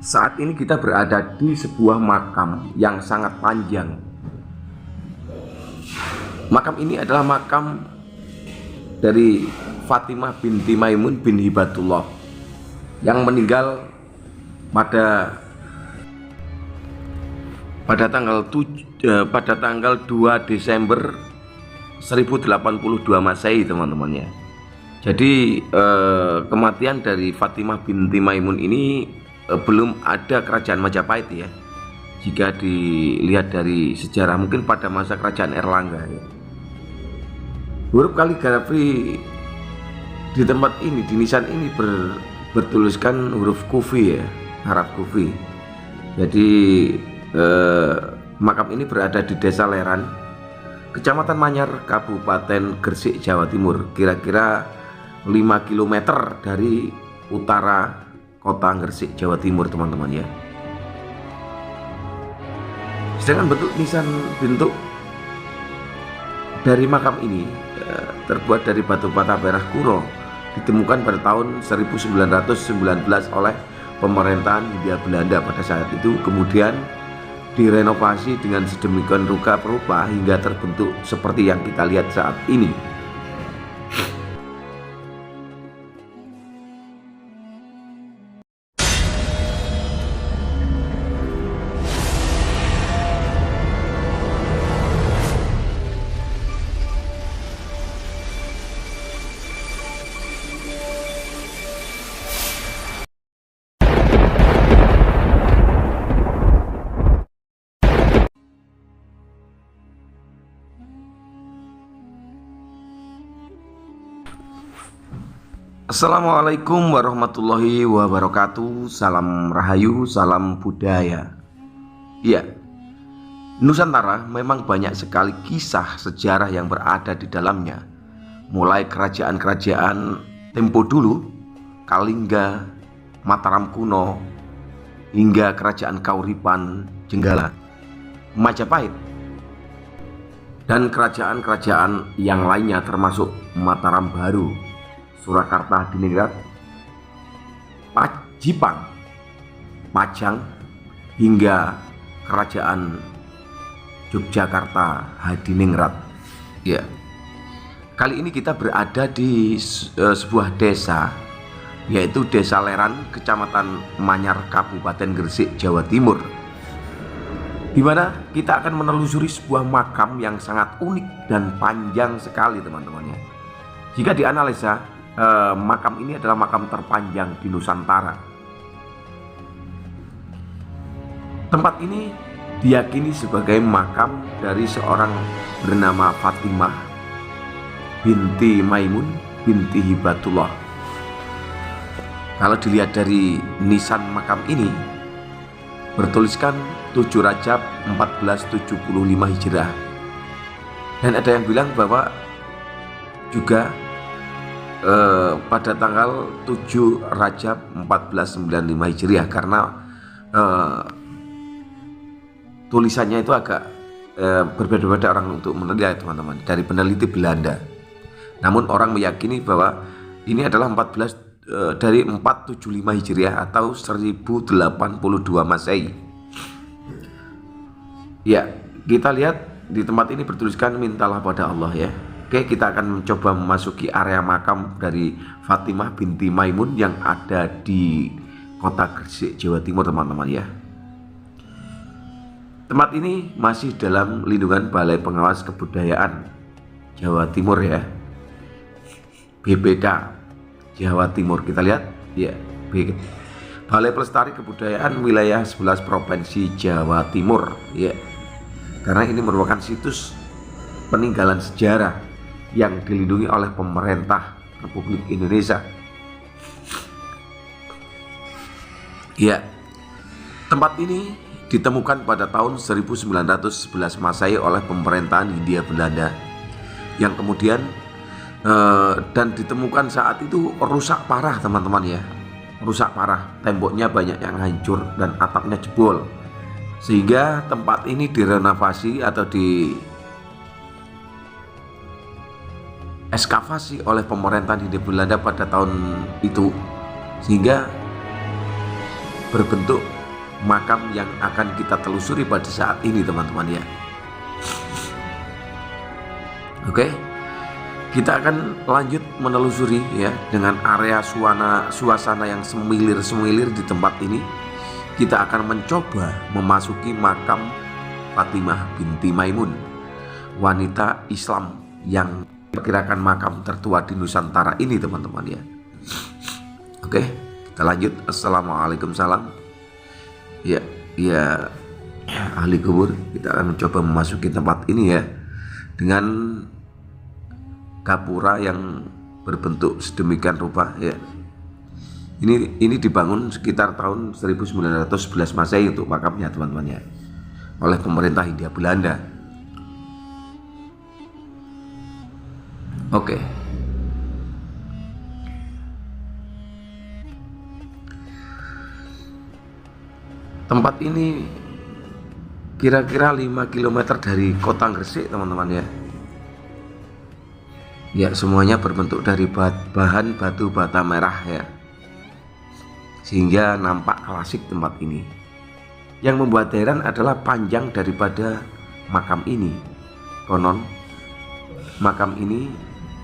Saat ini kita berada di sebuah makam yang sangat panjang. Makam ini adalah makam dari Fatimah binti Maimun bin Hibatullah yang meninggal pada tanggal 2 Desember 1082 Masehi, teman-teman ya. Jadi kematian dari Fatimah binti Maimun ini belum ada kerajaan Majapahit ya. Jika dilihat dari sejarah, mungkin pada masa kerajaan Erlangga ya. Huruf kaligrafi di tempat ini, di nisan ini bertuliskan huruf kufi ya, Arab kufi. Jadi makam ini berada di Desa Leran, Kecamatan Manyar, Kabupaten Gresik, Jawa Timur, kira-kira 5 km dari utara kota Gresik, Jawa Timur, teman-teman ya. Sedangkan bentuk dari makam ini terbuat dari batu bata merah kuro, ditemukan pada tahun 1919 oleh pemerintahan Hindia Belanda pada saat itu, kemudian direnovasi dengan sedemikian rupa hingga terbentuk seperti yang kita lihat saat ini. Assalamualaikum warahmatullahi wabarakatuh. Salam Rahayu, salam budaya. Iya, Nusantara memang banyak sekali kisah sejarah yang berada di dalamnya. Mulai kerajaan-kerajaan tempo dulu, Kalingga, Mataram kuno, hingga kerajaan Kauripan, Jenggala, Majapahit, dan kerajaan-kerajaan yang lainnya termasuk Mataram Baru, Surakarta, Diningrat, Jipang, Pajang, hingga kerajaan Yogyakarta, Hadiningrat. Ya, kali ini kita berada di sebuah desa, yaitu Desa Leran, Kecamatan Manyar, Kabupaten Gresik, Jawa Timur, di mana kita akan menelusuri sebuah makam yang sangat unik dan panjang sekali, teman-temannya. Jika dianalisa, makam ini adalah makam terpanjang di Nusantara. Tempat ini diyakini sebagai makam dari seorang bernama Fatimah binti Maimun binti Hibatullah. Kalau dilihat dari nisan makam ini, bertuliskan 7 Rajab 1475 Hijrah. Dan ada yang bilang bahwa juga pada tanggal 7 Rajab 1495 Hijriah, karena tulisannya itu agak berbeda-beda orang untuk meneliti, teman-teman, dari peneliti Belanda. Namun orang meyakini bahwa ini adalah 475 Hijriah atau 1082 Masehi. Ya, kita lihat di tempat ini bertuliskan mintalah pada Allah ya. Oke, kita akan mencoba memasuki area makam dari Fatimah binti Maimun yang ada di kota Gresik, Jawa Timur, teman-teman ya. Tempat ini masih dalam lindungan Balai Pengawas Kebudayaan Jawa Timur ya, BPK Jawa Timur. Kita lihat ya, Balai Pelestari Kebudayaan Wilayah 11 Provinsi Jawa Timur ya, karena ini merupakan situs peninggalan sejarah yang dilindungi oleh pemerintah Republik Indonesia. Ya, tempat ini ditemukan pada tahun 1911 Masehi oleh pemerintahan Hindia Belanda, yang kemudian dan ditemukan saat itu rusak parah, teman-teman ya, rusak parah. Temboknya banyak yang hancur dan atapnya jebol, sehingga tempat ini direnovasi atau eskavasi oleh pemerintahan Hindia Belanda pada tahun itu, sehingga berbentuk makam yang akan kita telusuri pada saat ini teman-teman ya. Oke, kita akan lanjut menelusuri ya dengan area suasana yang semilir-semilir di tempat ini. Kita akan mencoba memasuki makam Fatimah binti Maimun, wanita Islam yang diperkirakan makam tertua di Nusantara ini teman-teman ya. Oke, kita lanjut. Assalamualaikum salam. Ya ahli kubur, kita akan mencoba memasuki tempat ini ya dengan gapura yang berbentuk sedemikian rupa ya. Ini dibangun sekitar tahun 1911 Masehi untuk makamnya teman-teman ya, oleh pemerintah Hindia Belanda. Oke. Tempat ini kira-kira 5 km dari kota Gresik teman-teman ya. Ya, semuanya berbentuk dari bahan batu bata merah ya, sehingga nampak klasik tempat ini. Yang membuat heran adalah panjang daripada makam ini. Konon makam ini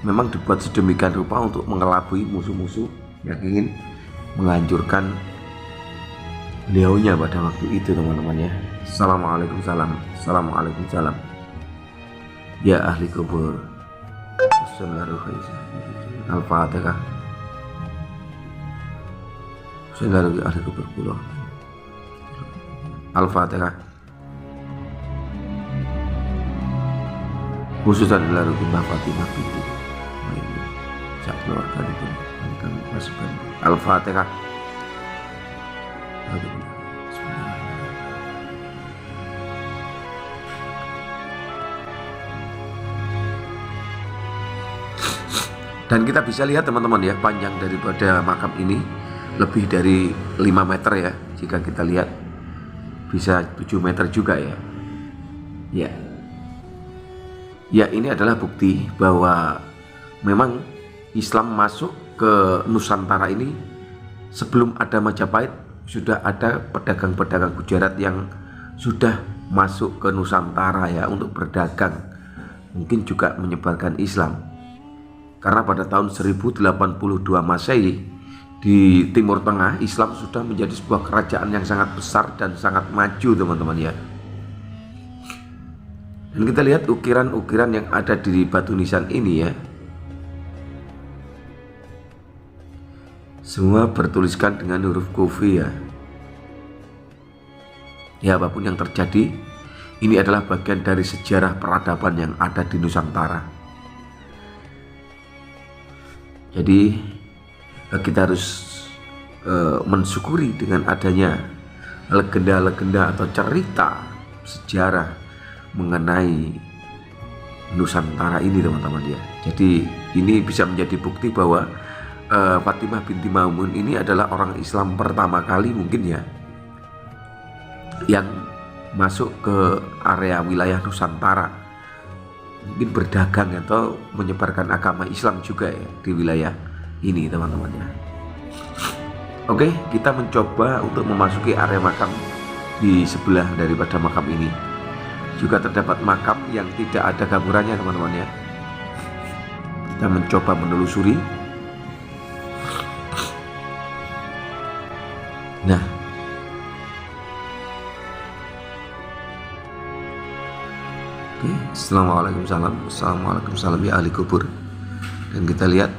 memang dibuat sedemikian rupa untuk mengelabui musuh-musuh yang ingin menghancurkan beliaunya pada waktu itu teman-teman ya. Assalamualaikum salam. Assalamualaikum salam. Ya ahli kubur, Al-Fatihah. Saudara ahli kubur kula. Al-Fatihah. Khususan adalah Mbah Fatimah binti Maimun, sak keluarga pun kami pasukan. Al-Fatihah. Dan kita bisa lihat teman-teman ya, panjang daripada makam ini lebih dari 5 meter ya. Jika kita lihat bisa 7 meter juga ya. Ya, ini adalah bukti bahwa memang Islam masuk ke Nusantara ini sebelum ada Majapahit. Sudah ada pedagang-pedagang Gujarat yang sudah masuk ke Nusantara ya untuk berdagang, mungkin juga menyebarkan Islam. Karena pada tahun 1082 Masehi di Timur Tengah, Islam sudah menjadi sebuah kerajaan yang sangat besar dan sangat maju teman-teman ya. Dan kita lihat ukiran-ukiran yang ada di batu nisan ini ya, semua bertuliskan dengan huruf Kufi ya. Ya, apapun yang terjadi, ini adalah bagian dari sejarah peradaban yang ada di Nusantara. Jadi kita harus mensyukuri dengan adanya legenda-legenda atau cerita sejarah mengenai Nusantara ini teman-teman ya. Jadi ini bisa menjadi bukti bahwa Fatimah binti Maimun ini adalah orang Islam pertama kali mungkin ya yang masuk ke area wilayah Nusantara, mungkin berdagang atau menyebarkan agama Islam juga ya di wilayah ini teman-teman ya. Oke, kita mencoba untuk memasuki area makam di sebelah daripada makam ini. Juga terdapat makam yang tidak ada gapurannya teman-teman ya. Kita mencoba menelusuri. Nah, oke, assalamualaikum salam. Assalamualaikum salam ya ahli kubur. Dan kita lihat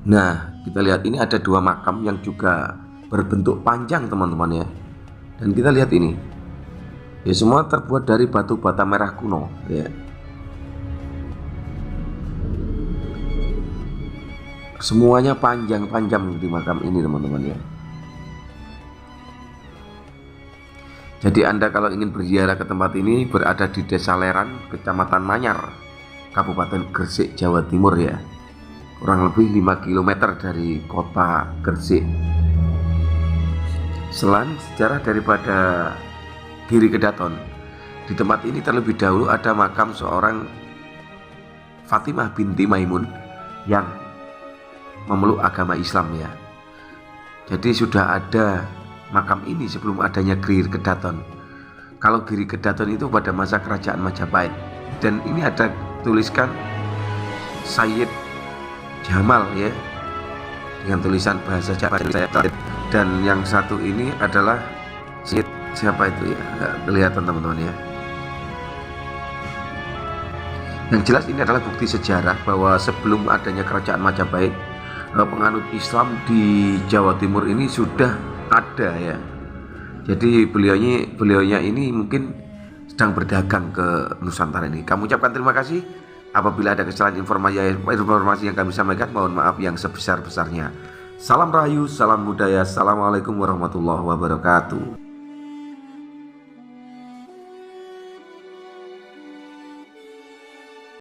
Nah, kita lihat ini ada dua makam yang juga berbentuk panjang teman-teman ya. Dan kita lihat ini, ya semua terbuat dari batu bata merah kuno ya. Semuanya panjang-panjang di makam ini teman-teman ya. Jadi Anda kalau ingin berziarah ke tempat ini berada di Desa Leran, Kecamatan Manyar, Kabupaten Gresik, Jawa Timur ya. Kurang lebih 5 km dari kota Gresik. Selain sejarah daripada Giri Kedaton, di tempat ini terlebih dahulu ada makam seorang Fatimah binti Maimun yang memeluk agama Islam ya. Jadi sudah ada makam ini sebelum adanya Giri Kedaton. Kalau Giri Kedaton itu pada masa kerajaan Majapahit. Dan ini ada tuliskan Sayyid Jamal ya, dengan tulisan bahasa Jawa. Dan yang satu ini adalah Sayyid siapa itu ya, nggak kelihatan teman-teman ya. Yang jelas ini adalah bukti sejarah bahwa sebelum adanya kerajaan Majapahit, penganut Islam di Jawa Timur ini sudah ada ya. Jadi beliaunya ini mungkin sedang berdagang ke Nusantara ini. Kami ucapkan terima kasih. Apabila ada kesalahan informasi yang kami sampaikan, mohon maaf yang sebesar-besarnya. Salam Rahayu, salam budaya. Assalamualaikum warahmatullahi wabarakatuh.